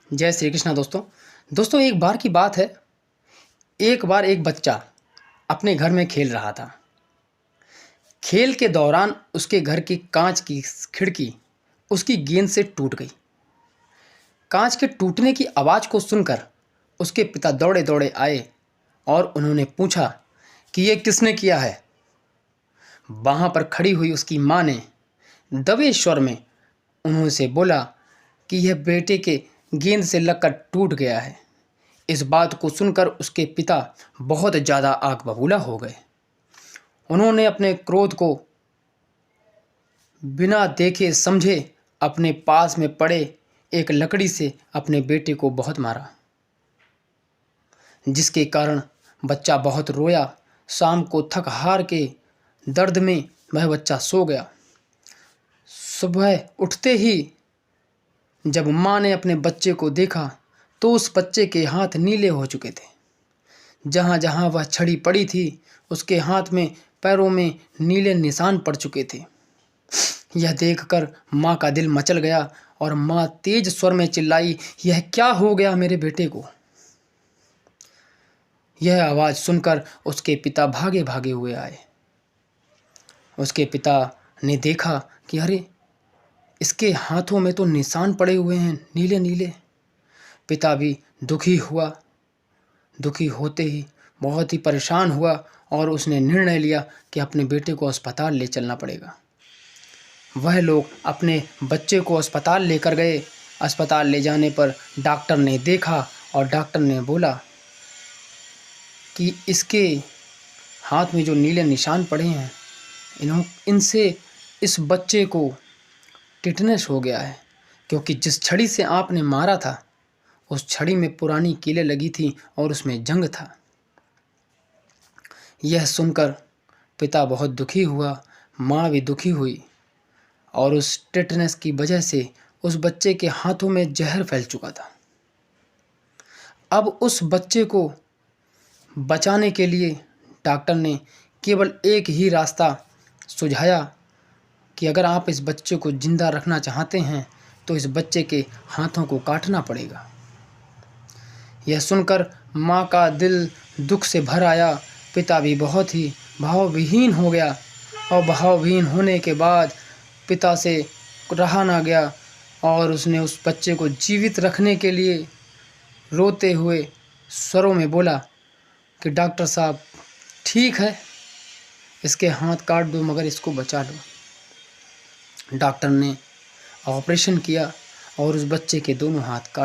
जय श्री कृष्णा दोस्तों एक बार की बात है। एक बार एक बच्चा अपने घर में खेल रहा था। खेल के दौरान उसके घर की कांच की खिड़की उसकी गेंद से टूट गई। कांच के टूटने की आवाज़ को सुनकर उसके पिता दौड़े दौड़े आए और उन्होंने पूछा कि ये किसने किया है। वहाँ पर खड़ी हुई उसकी माँ ने दबे स्वर में उन्होंने बोला कि यह बेटे के गेंद से लगकर टूट गया है। इस बात को सुनकर उसके पिता बहुत ज़्यादा आग बबूला हो गए। उन्होंने अपने क्रोध को बिना देखे समझे अपने पास में पड़े एक लकड़ी से अपने बेटे को बहुत मारा, जिसके कारण बच्चा बहुत रोया। शाम को थक हार के दर्द में वह बच्चा सो गया। सुबह उठते ही जब माँ ने अपने बच्चे को देखा तो उस बच्चे के हाथ नीले हो चुके थे। जहाँ जहाँ वह छड़ी पड़ी थी उसके हाथ में पैरों में नीले निशान पड़ चुके थे। यह देखकर माँ का दिल मचल गया और माँ तेज स्वर में चिल्लाई, यह क्या हो गया मेरे बेटे को। यह आवाज़ सुनकर उसके पिता भागे भागे हुए आए। उसके पिता ने देखा कि अरे, इसके हाथों में तो निशान पड़े हुए हैं नीले नीले। पिता भी दुखी हुआ। दुखी होते ही बहुत ही परेशान हुआ और उसने निर्णय लिया कि अपने बेटे को अस्पताल ले चलना पड़ेगा। वह लोग अपने बच्चे को अस्पताल लेकर गए। अस्पताल ले जाने पर डॉक्टर ने देखा और डॉक्टर ने बोला कि इसके हाथ में जो नीले निशान पड़े हैं इनसे इस बच्चे को टिटनेस हो गया है, क्योंकि जिस छड़ी से आपने मारा था उस छड़ी में पुरानी कीलें लगी थी और उसमें जंग था। यह सुनकर पिता बहुत दुखी हुआ, माँ भी दुखी हुई और उस टिटनेस की वजह से उस बच्चे के हाथों में जहर फैल चुका था। अब उस बच्चे को बचाने के लिए डॉक्टर ने केवल एक ही रास्ता सुझाया कि अगर आप इस बच्चे को जिंदा रखना चाहते हैं तो इस बच्चे के हाथों को काटना पड़ेगा। यह सुनकर माँ का दिल दुख से भर आया। पिता भी बहुत ही भावविहीन हो गया और भावविहीन होने के बाद पिता से रहा ना गया और उसने उस बच्चे को जीवित रखने के लिए रोते हुए स्वरों में बोला कि डॉक्टर साहब, ठीक है, इसके हाथ काट दो मगर इसको बचा लो। डॉक्टर ने ऑपरेशन किया और उस बच्चे के दोनों हाथ काट